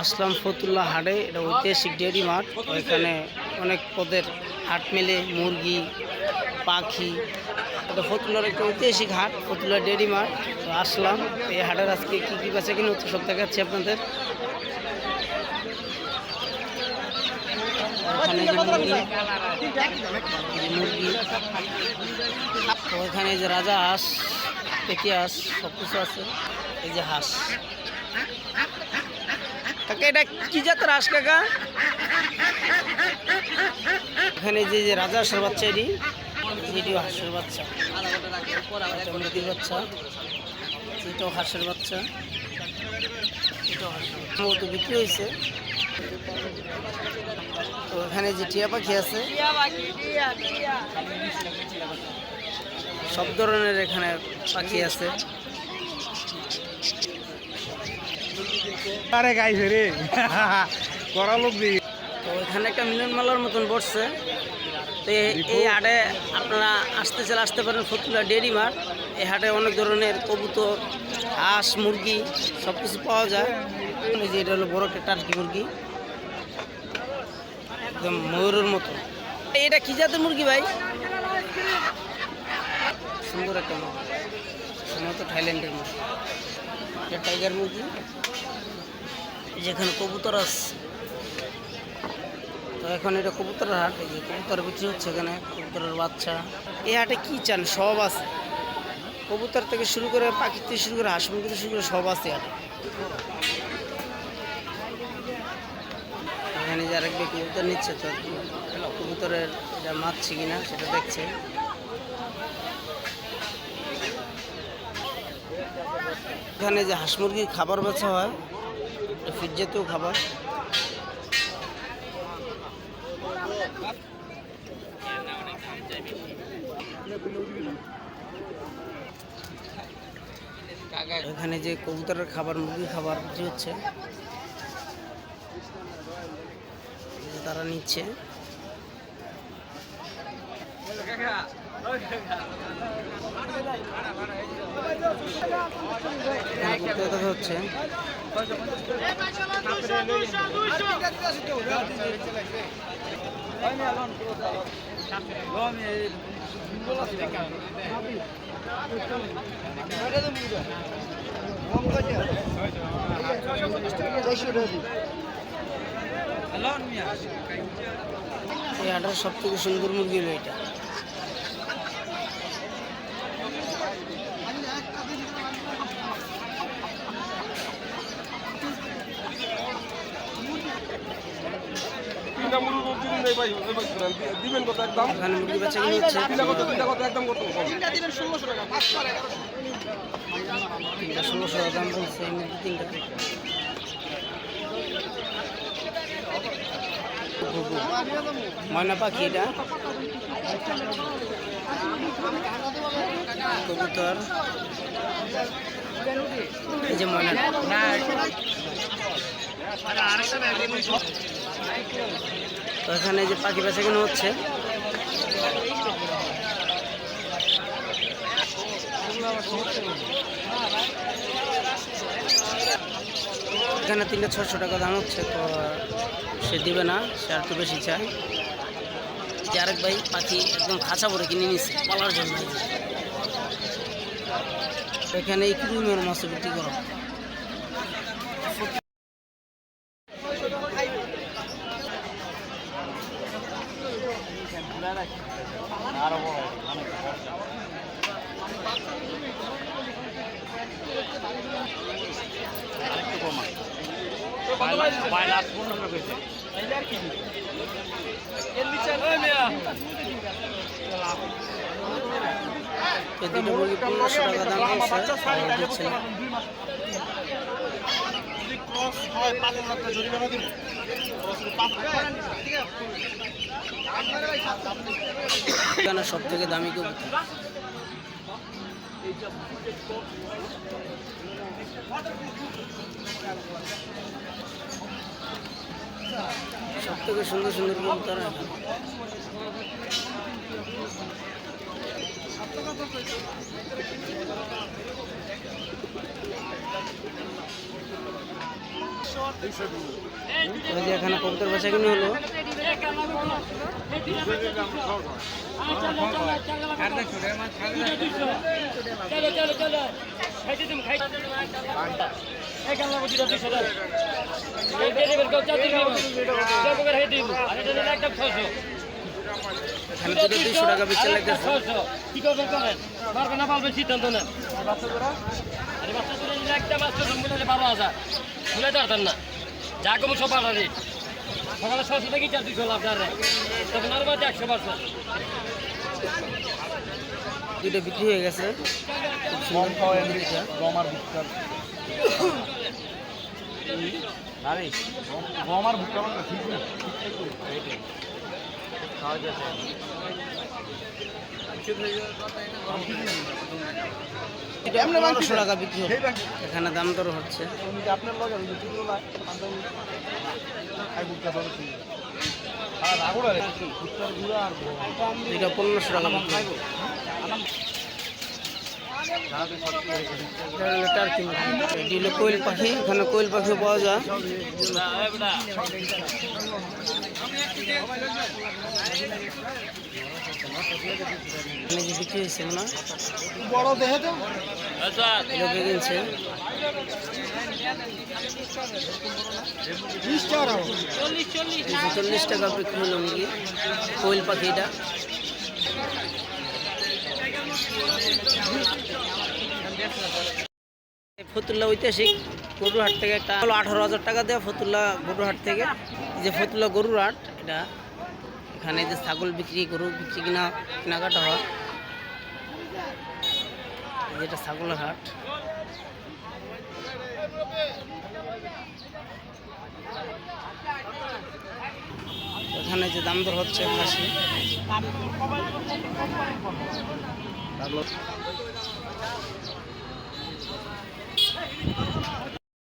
আসলাম ফতুল্লা হাটে, এটা ঐতিহাসিক ডেয়ারি মাঠ। এখানে অনেক পদের হাট মেলে, মুরগি, পাখি। এটা ফতুল্লার একটা ঐতিহাসিক হাট, ফতুল্লা ডেয়ারি মাঠ। তো আসলাম এই হাটের আজকে কী কী বেচা কিনে হচ্ছে সব দেখাচ্ছি আপনাদের। এখানে যে মুরগি, তো এখানে যে রাজা হাঁস, পেকি হাঁস, সব কিছু আছে। এই যে হাঁস, কাকা এটা কি জাতের হাঁস কাকা? এখানে যে যে রাজা হাঁসের বাচ্চা, এটিও হাঁসের বাচ্চা, মুরগির বাচ্চা, এটাও হাঁসের বাচ্চা, এটাও হাঁসের বাচ্চা। তো বিক্রি হয়েছে। তো এখানে যে টিয়া পাখি আছে, সব ধরনের এখানে পাখি আছে। আরে গাইছে রে করা লোক দিয়ে। তো এখানে একটা মিলন মেলার মতন বসছে। তো এই হাটে আপনারা আসতে পারেন, ফতুল্লা ডেয়ারি মাঠ। এই হাটে অনেক ধরনের কবুতর, হাঁস, মুরগি সব কিছু পাওয়া যায়। যে এটা হলো বড় একটা টার্কি মুরগি, একদম ময়ূরের মতো। এটা কি জাতের মুরগি ভাই? সুন্দর একটা মুরগি, সম্ভবত থাইল্যান্ডের মুরগি। এটা টাইগার মুরগি। যেখানে কবুতর আছে, তো এখন এটা কবুতরের হাট। এই যে কবুতর বিক্রি হচ্ছে এখানে, কবুতরের বাচ্চা। এই হাটে কি চান সব আছে, কবুতর থেকে শুরু করে, পাখি থেকে শুরু করে, হাঁস মুরগি থেকে শুরু করে সব আছে হাটে। এখানে যে আরেক ব্যক্তি কবুতর নিচ্ছে, তো কবুতরের এটা মারছে কিনা সেটা দেখছে। এখানে যে হাঁস মুরগির খাবার বেচা হয়, ফিট জাতীয় খাবার। এখানে যে কবুতরের খাবার, মুরগির খাবার বিক্রি হচ্ছে, তারা নিচ্ছে। হচ্ছে এই হাটের সব থেকে সুন্দর মুরগি হলো এটা। এখানে মুরগি বেচা কিনে হচ্ছে। 1600 টাকা দাম বলছে এই মুরগি তিনটা। ময়না পাখি, এটা কবুতর, এই যে ময়না। তো এখানে যে পাখি বেচা কিনে হচ্ছে। এখানে 3600 টাকা দাম হচ্ছে। তো সে দিবে না, সে আর একটু বেশি চায়। যে আরেক ভাই পাখি একদম খাঁচা ভরে কিনে নিচ্ছে পালার জন্য। এখানে এই কিরুমের মাছ বিক্রি করো। এই দুটো মুরগি 1500 টাকা দাম দিচ্ছে। এখানে সব থেকে দামি কবুতর। সব থেকে সুন্দর সুন্দর কবুতর। ওই যে এখানে কবুতর বেচা কিনে হলো। এখানে দুটো 200 টাকা বেচা লাগতেছে। কি করবেন করেন, পারবেন না পারবেন সিদ্ধান্ত নেন। একটা মাছ তো সম্পূর্ণ 12,000 ভুলে দাঁড়াতেন না, যা কম সব আলাদা রেট। সকালে 600 থেকে 400 লাভ দাঁড়ে, তখন আরো বাজে 100%। দুটো বিক্রি হয়ে গেছে। খুব সুন্দর দুইটা। গমার ভুট্টার আরে গমার ভুট্টা মানে ঠিক না খাওয়া যাচ্ছে এটা 1500 টাকা বিক্রি হবে। এখানে দাম দর হচ্ছে। আপনার লগে আর রাগুড়া রে ভুট্টার গুঁড়া আর এটা 1500 টাকা বিক্রি হবে। এটা হলো টার্কি মুরগি। এটি হলো কোয়েল পাখি। এখানে কোয়েল পাখি পাওয়া যায়। এখানে যে বিক্রি হয়েছে না বড় দেহে তো লোকে কিনছে। 40 টাকা বিক্রি হলো মুরগি কোয়েল পাখি। এটা ফতুল্লা ঐতিহাসিক গরুর হাট থেকে একটা হলো 18,000 টাকা দেওয়া ফতুল্লা গরুর হাট থেকে। এই যে ফতুল্লা গরুর হাট, এটা এখানে যে ছাগল বিক্রি গরু বিক্রি কেনাকাটা হয়। যেটা ছাগলের হাট। এখানে যে দাম দর হচ্ছে খাসি।